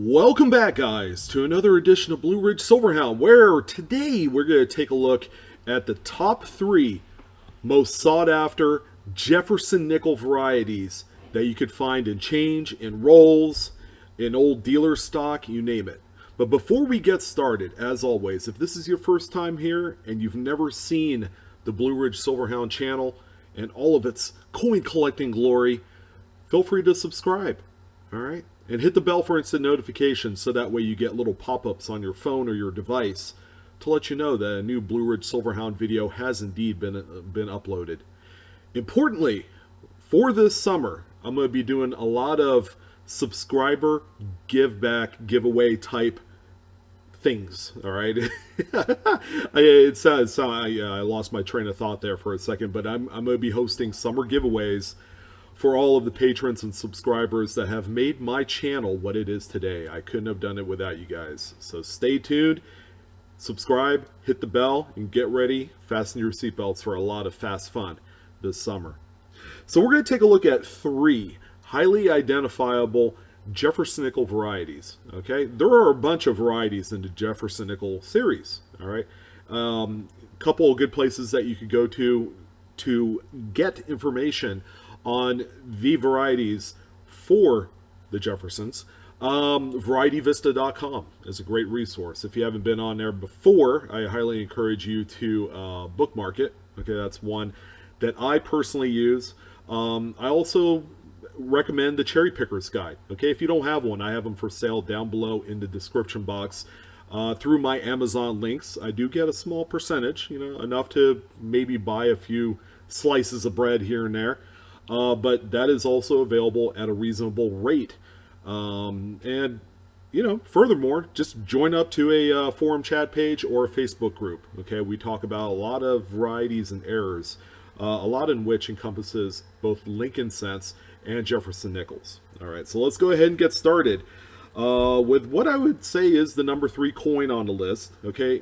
Welcome back, guys, to another edition of Blue Ridge Silverhound, where today we're going to take a look at the top three most sought after Jefferson nickel varieties that you could find in change, in rolls, in old dealer stock, you name it. But before we get started, as always, if this is your first time here and you've never seen the Blue Ridge Silverhound channel and all of its coin collecting glory, feel free to subscribe. All right? And hit the bell for instant notifications so that way you get little pop-ups on your phone or your device to let you know that a new Blue Ridge Silverhound video has indeed been uploaded. Importantly, for this summer, I'm going to be doing a lot of subscriber give back, giveaway type things. All right, I lost my train of thought there for a second, but I'm going to be hosting summer giveaways for all of the patrons and subscribers that have made my channel what it is today. I couldn't have done it without you guys. So stay tuned, subscribe, hit the bell, and get ready. Fasten your seatbelts for a lot of fast fun this summer. So we're going to take a look at three highly identifiable Jefferson nickel varieties. Okay, there are a bunch of varieties in the Jefferson nickel series. All right, couple of good places that you could go to get information on the varieties for the Jeffersons. VarietyVista.com is a great resource. If you haven't been on there before, I highly encourage you to bookmark it. Okay, that's one that I personally use. I also recommend the Cherry Picker's Guide. Okay, if you don't have one, I have them for sale down below in the description box. Through my Amazon links, I do get a small percentage, enough to maybe buy a few slices of bread here and there. But that is also available at a reasonable rate. And, furthermore, just join up to a forum chat page or a Facebook group. Okay, we talk about a lot of varieties and errors, a lot in which encompasses both Lincoln cents and Jefferson nickels. All right, so let's go ahead and get started with what I would say is the number 3 coin on the list. Okay,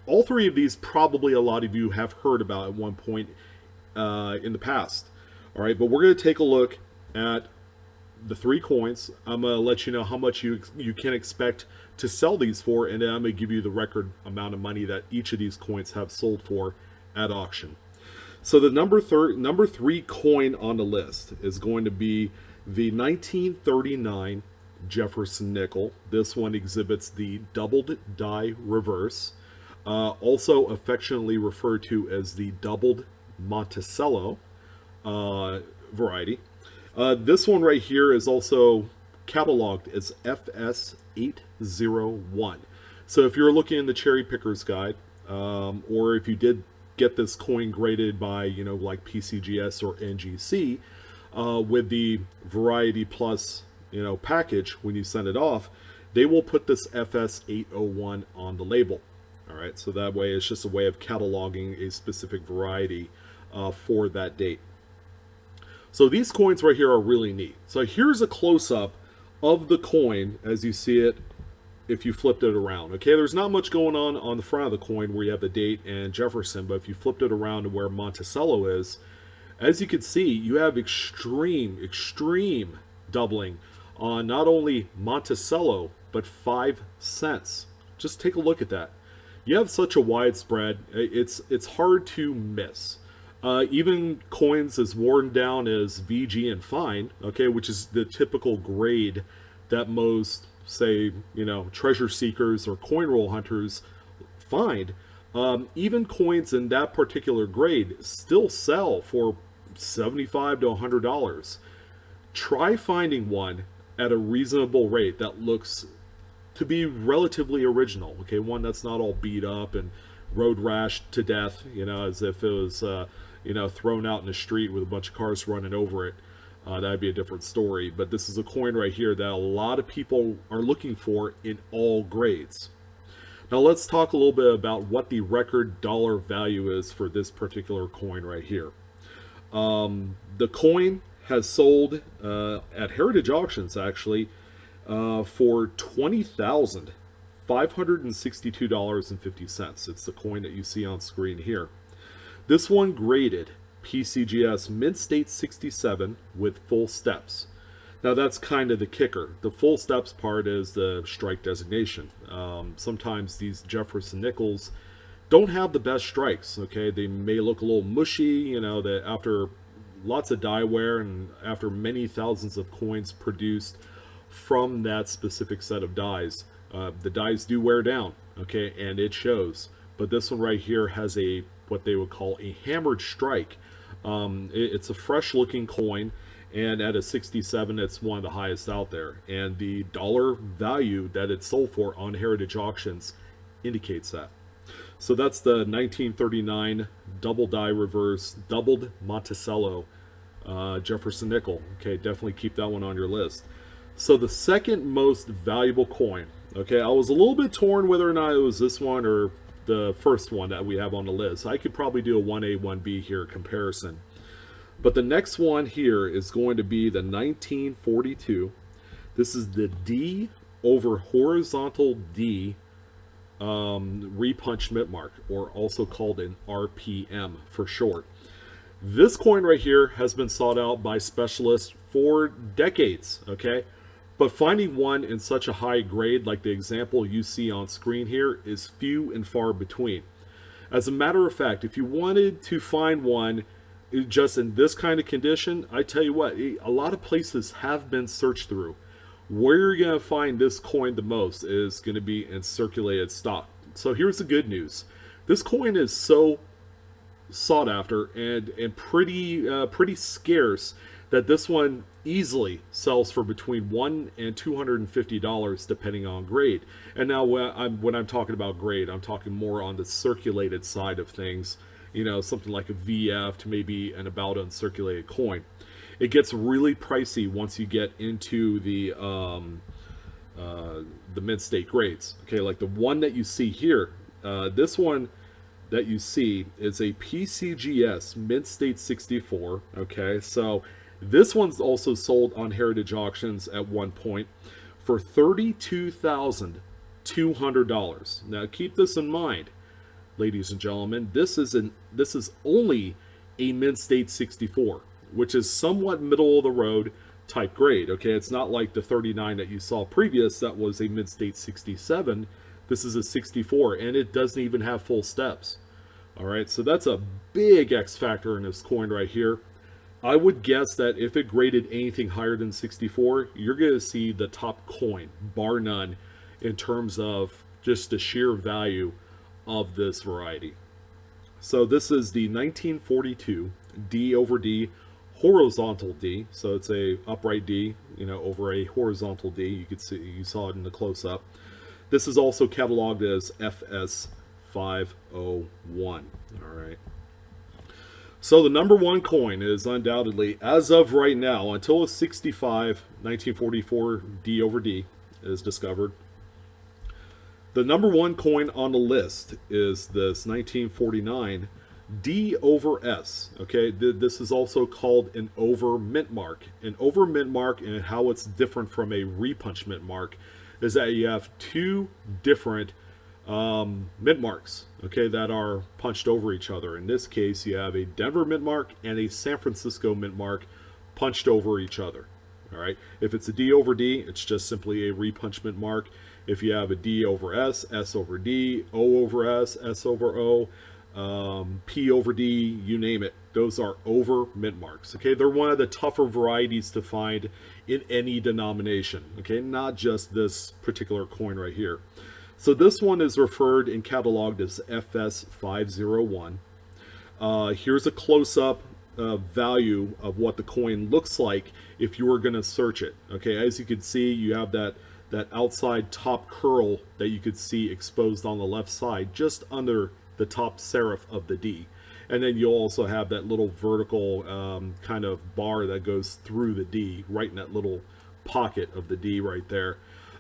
all three of these probably a lot of you have heard about at one point in the past. All right, but we're going to take a look at the 3 coins. I'm going to let you know how much you can expect to sell these for, and then I'm going to give you the record amount of money that each of these coins have sold for at auction. So the number 3 coin on the list is going to be the 1939 Jefferson nickel. This one exhibits the doubled die reverse, also affectionately referred to as the doubled Monticello variety. This one right here is also cataloged as FS801. So if you're looking in the Cherry Picker's Guide, or if you did get this coin graded by, like PCGS or NGC, with the Variety Plus, package, when you send it off, they will put this FS801 on the label. All right, so that way it's just a way of cataloging a specific variety for that date. So these coins right here are really neat. So here's a close-up of the coin as you see it if you flipped it around. Okay, there's not much going on the front of the coin where you have the date and Jefferson, but if you flipped it around to where Monticello is, as you can see, you have extreme doubling on not only Monticello, but 5 cents. Just take a look at that. You have such a wide spread, it's hard to miss. Even coins as worn down as VG and Fine, okay, which is the typical grade that most, say, treasure seekers or coin roll hunters find, even coins in that particular grade still sell for $75 to $100. Try finding one at a reasonable rate that looks to be relatively original, okay, one that's not all beat up and road rash to death, as if it was thrown out in the street with a bunch of cars running over it. That'd be a different story. But this is a coin right here that a lot of people are looking for in all grades. Now let's talk a little bit about what the record dollar value is for this particular coin right here. The coin has sold at Heritage Auctions actually for $20,562.50. It's the coin that you see on screen here. This one graded PCGS Mint State 67 with full steps. Now that's kind of the kicker. The full steps part is the strike designation. Sometimes these Jefferson nickels don't have the best strikes. Okay, they may look a little mushy. You know that after lots of die wear and after many thousands of coins produced from that specific set of dies, the dies do wear down. Okay, and it shows. But this one right here has a what they would call a hammered strike. It's a fresh looking coin, and at a 67 it's one of the highest out there, and the dollar value that it's sold for on heritage auctions indicates that. So that's the 1939 double die reverse doubled Monticello Jefferson nickel. Okay, definitely keep that one on your list. So the second most valuable coin, okay, I was a little bit torn whether or not it was this one or the first one that we have on the list. I could probably do a 1A, 1B here comparison. But the next one here is going to be the 1942. This is the D over horizontal D repunch mint mark, or also called an RPM for short. This coin right here has been sought out by specialists for decades, okay? But finding one in such a high grade like the example you see on screen here is few and far between. As a matter of fact, if you wanted to find one just in this kind of condition, I tell you what, a lot of places have been searched through. Where you're going to find this coin the most is going to be in circulated stock. So here's the good news. This coin is so sought after and pretty scarce that this one easily sells for between $1 and $250 depending on grade. And now when I'm talking about grade, I'm talking more on the circulated side of things. You know, something like a VF to maybe an about uncirculated coin. It gets really pricey once you get into the mid state grades. Okay, like the one that you see here, this one that you see is a PCGS mid state 64. Okay, so this one's also sold on heritage auctions at one point for $32,200. Now keep this in mind, ladies and gentlemen. This is only a mid state 64, which is somewhat middle of the road type grade. Okay, it's not like the 39 that you saw previous that was a mid state 67. This is a 64, and it doesn't even have full steps. All right, so that's a big X factor in this coin right here. I would guess that if it graded anything higher than 64, you're going to see the top coin, bar none, in terms of just the sheer value of this variety. So this is the 1942 D over D horizontal D. So it's a upright D, you know, over a horizontal D. You could see, you saw it in the close-up. This is also cataloged as FS 501. All right. So the number one coin is undoubtedly, as of right now, until a 65 1944 D over D is discovered, the number one coin on the list is this 1949 D over S. Okay, this is also called an over mint mark. An over mint mark, and how it's different from a repunch mint mark, is that you have two different mint marks, okay, that are punched over each other. In this case, you have a Denver mint mark and a San Francisco mint mark punched over each other. All right, if it's a D over D, it's just simply a repunch mint mark. If you have a D over S, S over D, O over S, S over O, P over D, you name it, those are over mint marks. Okay, they're one of the tougher varieties to find in any denomination. Okay, not just this particular coin right here. So this one is referred and cataloged as FS 501. Here's a close-up value of what the coin looks like if you were going to search it. Okay, as you can see, you have that outside top curl that you could see exposed on the left side, just under the top serif of the D. And then you'll also have that little vertical kind of bar that goes through the D, right in that little pocket of the D right there.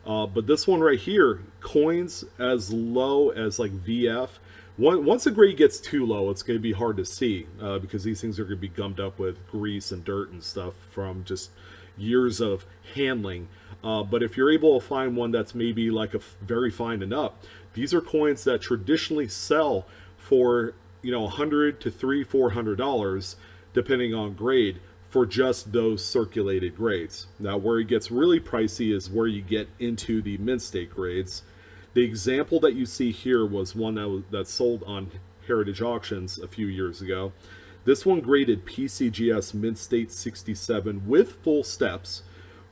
But this one right here, coins as low as like VF. Once the grade gets too low, it's going to be hard to see because these things are going to be gummed up with grease and dirt and stuff from just years of handling. But if you're able to find one that's maybe like a very fine and up, these are coins that traditionally sell for, you know, $100 to $300-$400 depending on grade for just those circulated grades. Now, where it gets really pricey is where you get into the mint state grades. The example that you see here was one that sold on Heritage Auctions a few years ago. This one graded PCGS Mint State 67 with full steps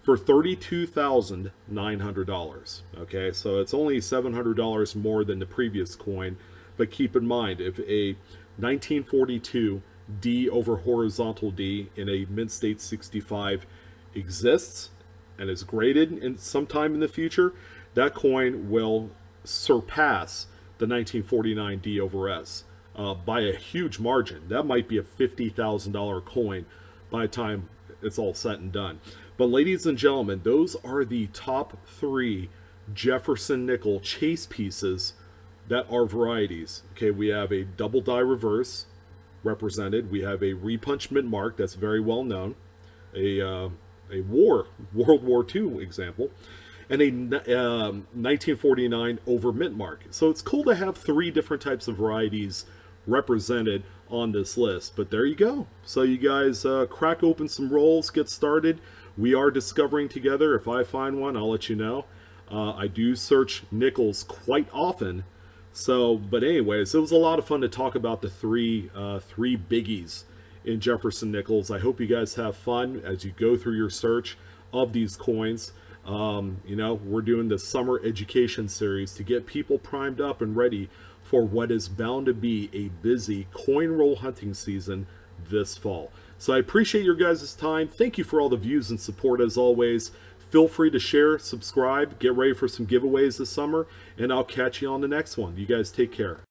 for $32,900. Okay, so it's only $700 more than the previous coin, but keep in mind, if a 1942 D over horizontal D in a Mint State 65 exists and is graded in sometime in the future, that coin will surpass the 1949 D over S by a huge margin. That might be a $50,000 coin by the time it's all said and done. But ladies and gentlemen, those are the top 3 Jefferson nickel chase pieces that are varieties. Okay, we have a double die reverse represented. We have a repunch mint mark that's very well known, a World War II example, and a 1949 over mint mark. So it's cool to have 3 different types of varieties represented on this list. But there you go. So you guys crack open some rolls, get started. We are discovering together. If I find one, I'll let you know. I do search nickels quite often. So, but anyways, it was a lot of fun to talk about the three biggies in Jefferson nickels. I hope you guys have fun as you go through your search of these coins. You know, we're doing the summer education series to get people primed up and ready for what is bound to be a busy coin roll hunting season this fall. So I appreciate your guys' time. Thank you for all the views and support as always. Feel free to share, subscribe, get ready for some giveaways this summer, and I'll catch you on the next one. You guys take care.